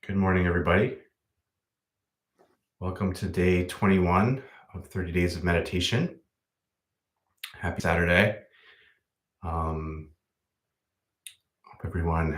Good morning, everybody. Welcome to day 21 of 30 days of meditation. Happy Saturday. Hope everyone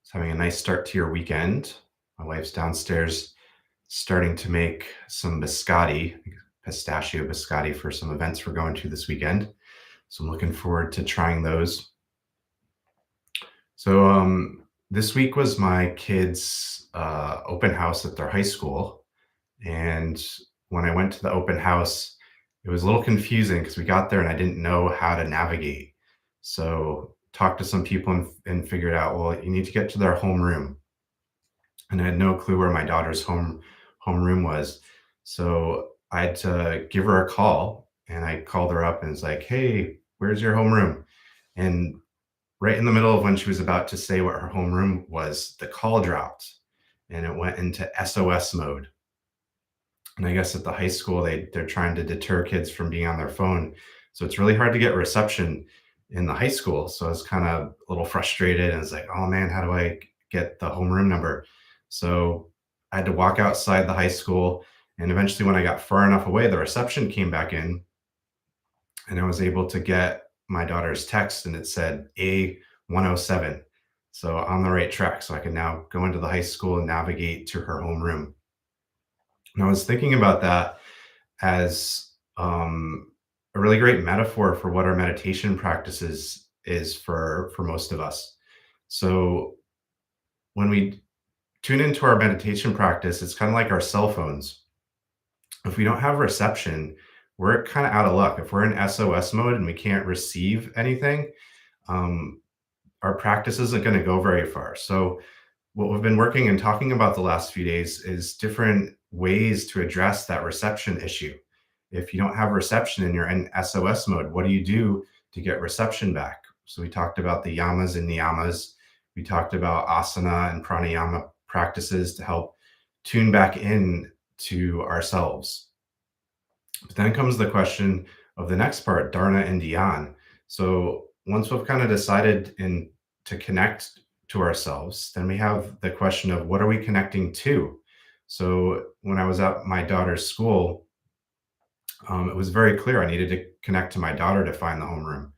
is having a nice start to your weekend. My wife's downstairs starting to make some pistachio biscotti for some events we're going to this weekend. So I'm looking forward to trying those. So this week was my kids' open house at their high school. And when I went to the open house, it was a little confusing because we got there and I didn't know how to navigate. So talked to some people and figured out, well, you need to get to their homeroom. And I had no clue where my daughter's homeroom was. So I had to give her a call and I called her up and was like, hey, where's your homeroom? And right in the middle of when she was about to say what her homeroom was, the call dropped and it went into SOS mode. And I guess at the high school, they're trying to deter kids from being on their phone. So it's really hard to get reception in the high school. So I was kind of a little frustrated and it's like, oh man, how do I get the homeroom number? So I had to walk outside the high school. And eventually, when I got far enough away, the reception came back in and I was able to get my daughter's text and it said A107. So on the right track. So I can now go into the high school and navigate to her homeroom. And I was thinking about that as a really great metaphor for what our meditation practices is for most of us. So when we tune into our meditation practice, it's kind of like our cell phones. If we don't have reception, we're kind of out of luck. If we're in SOS mode and we can't receive anything, um, our practice isn't going to go very far. So what we've been working and talking about the last few days is different ways to address that reception issue. If you don't have reception and you're in SOS mode, what do you do to get reception back? So we talked about the yamas and niyamas. We talked about asana and pranayama practices to help tune back in to ourselves. But then comes the question of the next part, dharana and dhyan. So once we've kind of decided to connect to ourselves, then we have the question of what are we connecting to? So when I was at my daughter's school, it was very clear I needed to connect to my daughter to find the homeroom.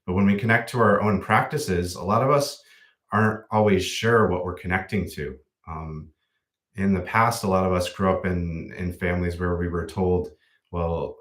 But when we connect to our own practices, a lot of us aren't always sure what we're connecting to. In the past, a lot of us grew up in families where we were told, well,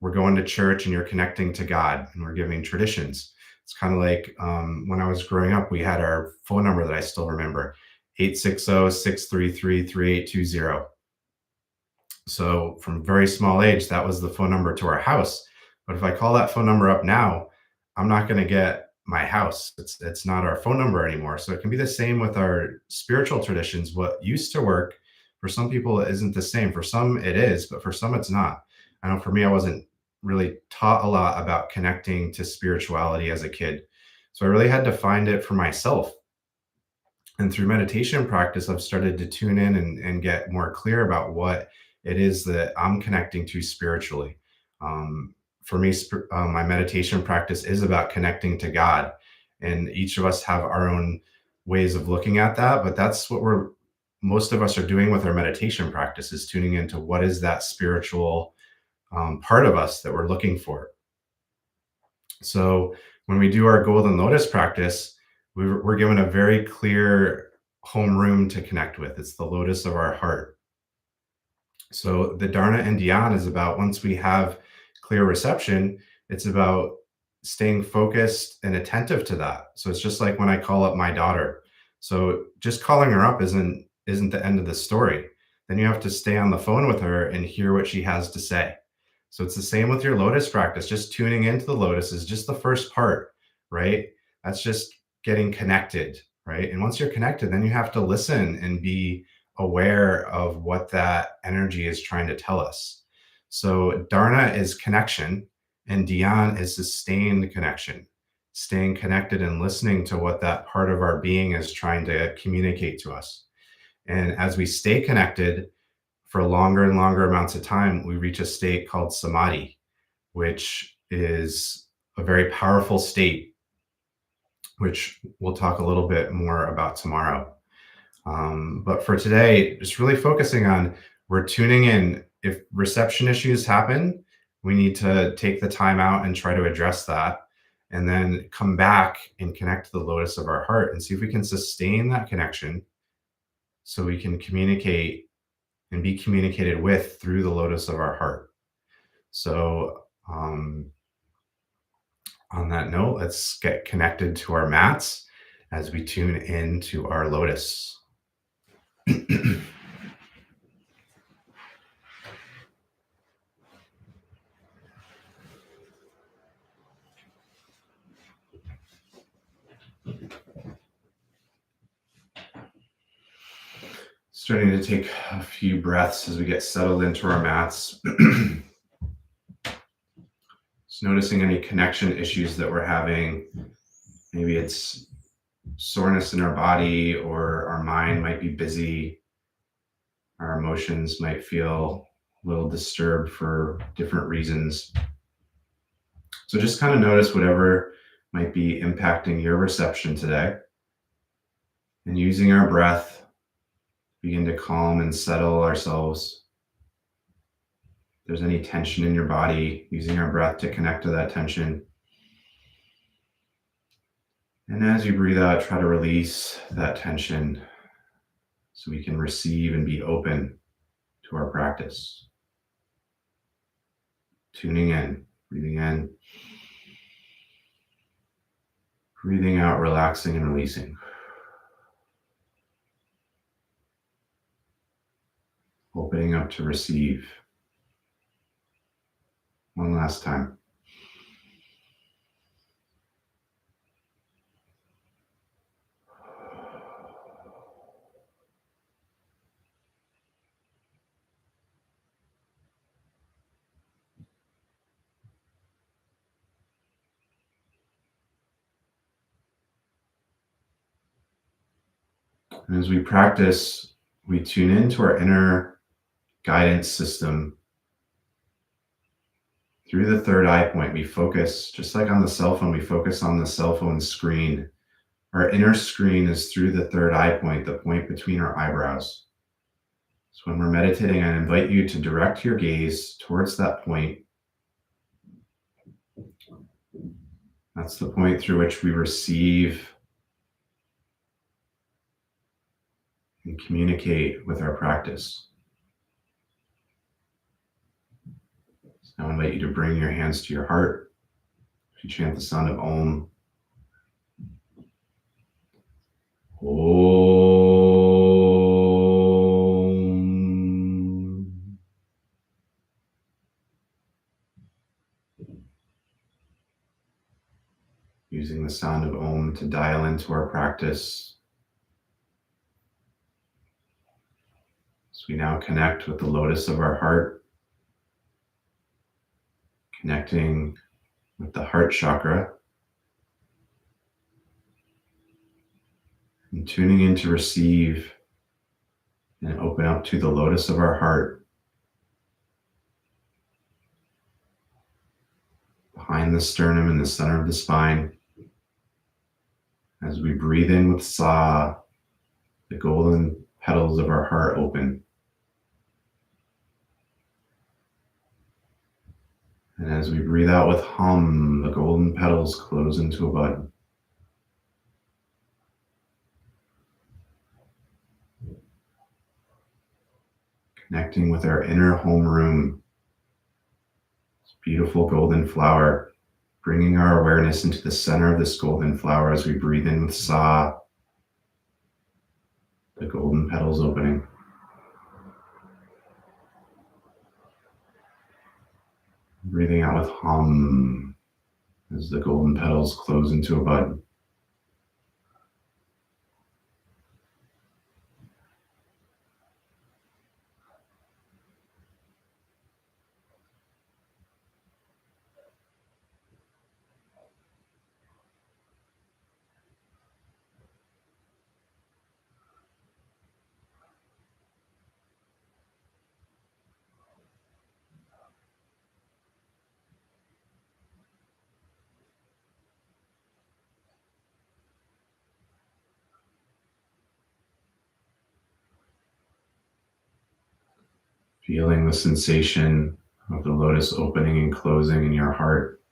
we're going to church and you're connecting to God and we're giving traditions. It's kind of like when I was growing up, we had our phone number that I still remember, 860-633-3820. So from very small age, that was the phone number to our house. But if I call that phone number up now, I'm not going to get my house. It's not our phone number anymore. So it can be the same with our spiritual traditions. What used to work for some people isn't the same. For some it is, but for some it's not. I know for me, I wasn't really taught a lot about connecting to spirituality as a kid. So I really had to find it for myself. And through meditation practice, I've started to tune in and get more clear about what it is that I'm connecting to spiritually. For me, my meditation practice is about connecting to God. And each of us have our own ways of looking at that. But that's what most of us are doing with our meditation practice, is tuning into what is that spiritual part of us that we're looking for. So when we do our Golden Lotus practice, we're given a very clear homeroom to connect with. It's the lotus of our heart. So the dharana and dhyan is about, once we have clear reception, it's about staying focused and attentive to that. So it's just like when I call up my daughter. So just calling her up isn't the end of the story. Then you have to stay on the phone with her and hear what she has to say. So it's the same with your lotus practice. Just tuning into the lotus is just the first part, right? That's just getting connected, right? And once you're connected, then you have to listen and be aware of what that energy is trying to tell us. So dharana is connection and dhyan is sustained connection, staying connected and listening to what that part of our being is trying to communicate to us. And as we stay connected for longer and longer amounts of time, we reach a state called samadhi, which is a very powerful state, which we'll talk a little bit more about tomorrow. But for today, just really focusing on we're tuning in. If reception issues happen, we need to take the time out and try to address that. And then come back and connect to the lotus of our heart and see if we can sustain that connection so we can communicate and be communicated with through the lotus of our heart. So, on that note, let's get connected to our mats as we tune into our lotus. Starting to take a few breaths as we get settled into our mats. Just noticing any connection issues that we're having. Maybe it's soreness in our body, or our mind might be busy. Our emotions might feel a little disturbed for different reasons. So just kind of notice whatever might be impacting your reception today. And using our breath, begin to calm and settle ourselves. If there's any tension in your body, using our breath to connect to that tension. And as you breathe out, try to release that tension so we can receive and be open to our practice. Tuning in, breathing in, breathing out, relaxing and releasing. Opening up to receive. One last time. And as we practice, we tune into our inner guidance system. Through the third eye point, we focus, just like on the cell phone, we focus on the cell phone screen. Our inner screen is through the third eye point, the point between our eyebrows. So when we're meditating, I invite you to direct your gaze towards that point. That's the point through which we receive and communicate with our practice. So now I invite you to bring your hands to your heart. If you chant the sound of Om. Om. Using the sound of Om to dial into our practice. So we now connect with the lotus of our heart, connecting with the heart chakra, and tuning in to receive and open up to the lotus of our heart. Behind the sternum in the center of the spine. As we breathe in with Sa, the golden petals of our heart open. And as we breathe out with Hum, the golden petals close into a bud. Connecting with our inner homeroom. This beautiful golden flower. Bringing our awareness into the center of this golden flower as we breathe in with Sa, the golden petals opening. Breathing out with Hum as the golden petals close into a bud. Feeling the sensation of the lotus opening and closing in your heart.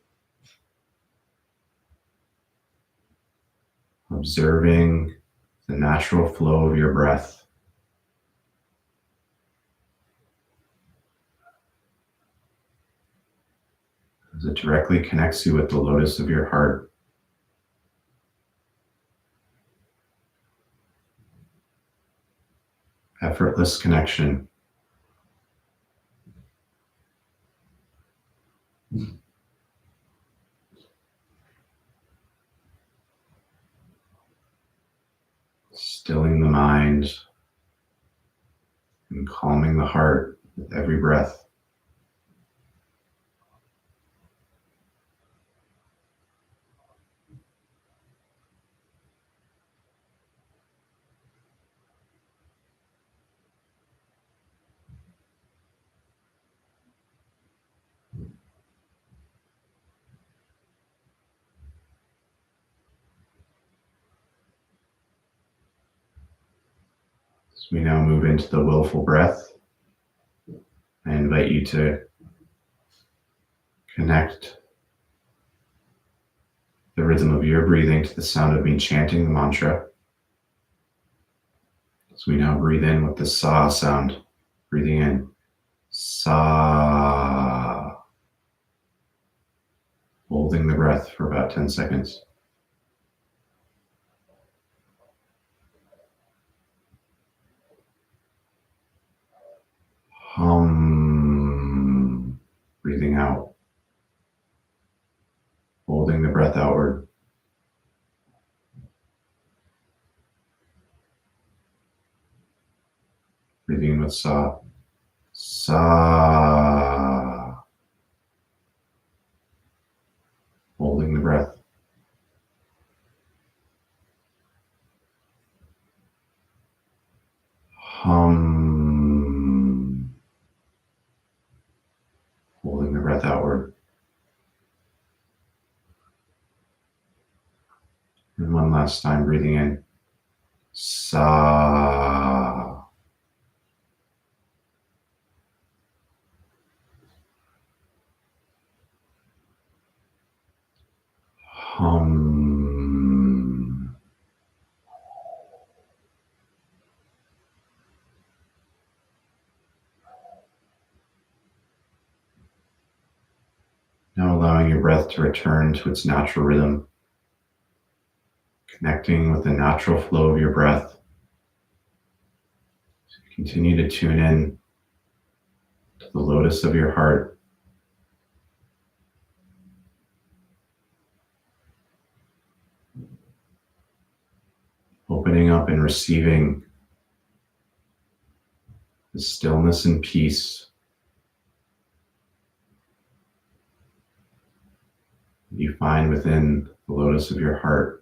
Observing the natural flow of your breath. As it directly connects you with the lotus of your heart. Effortless connection. Stilling the mind and calming the heart with every breath. As we now move into the willful breath, I invite you to connect the rhythm of your breathing to the sound of me chanting the mantra. As we now breathe in with the sa sound, breathing in, sa, holding the breath for about 10 seconds. Hum, breathing out, holding the breath outward. Breathing in with sa, sa, holding the breath. Hum, holding the breath outward. And one last time, breathing in, sa, hum. Now allowing your breath to return to its natural rhythm, connecting with the natural flow of your breath. So continue to tune in to the lotus of your heart. Opening up and receiving the stillness and peace you find within the lotus of your heart.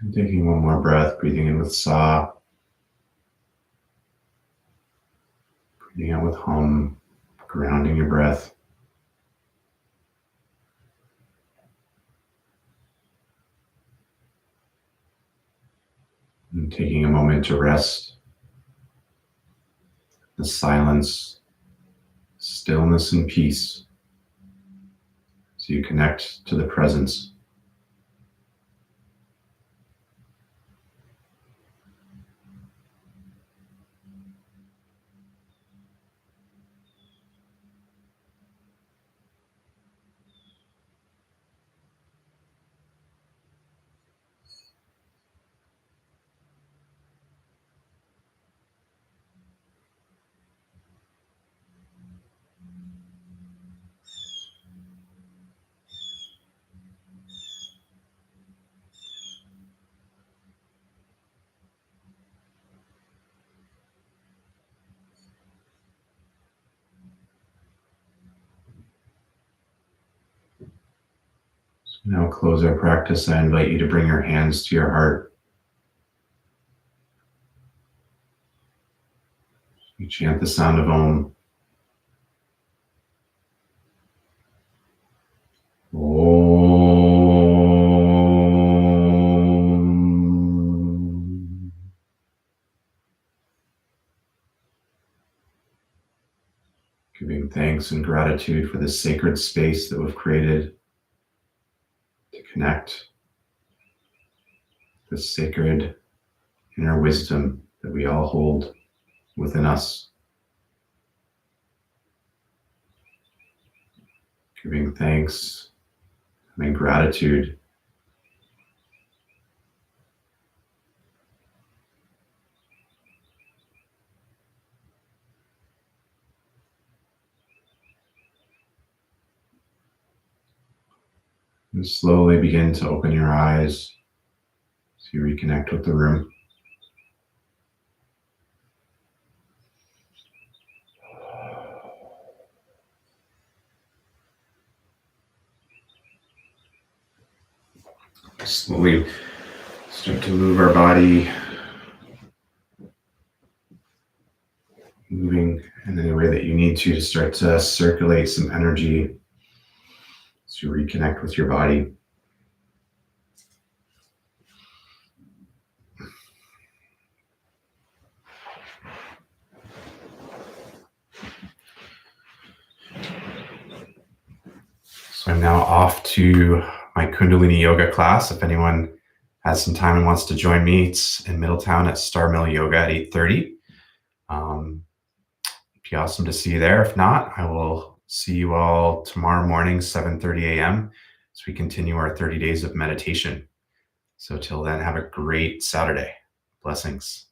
And taking one more breath, breathing in with sa, breathing out with hum, grounding your breath. And taking a moment to rest, the silence, stillness, and peace, so you connect to the presence. Now close our practice. I invite you to bring your hands to your heart. You chant the sound of Om. Om. Giving thanks and gratitude for this sacred space that we've created to connect, this sacred inner wisdom that we all hold within us. Giving thanks and gratitude. And slowly begin to open your eyes as you reconnect with the room. Slowly start to move our body, moving in any way that you need to start to circulate some energy as you reconnect with your body. So I'm now off to my Kundalini yoga class. If anyone has some time and wants to join me, it's in Middletown at Star Mill Yoga at 8:30. It'd be awesome to see you there. If not, I will see you all tomorrow morning, 7:30 a.m. as we continue our 30 days of meditation. So till then, have a great Saturday. Blessings.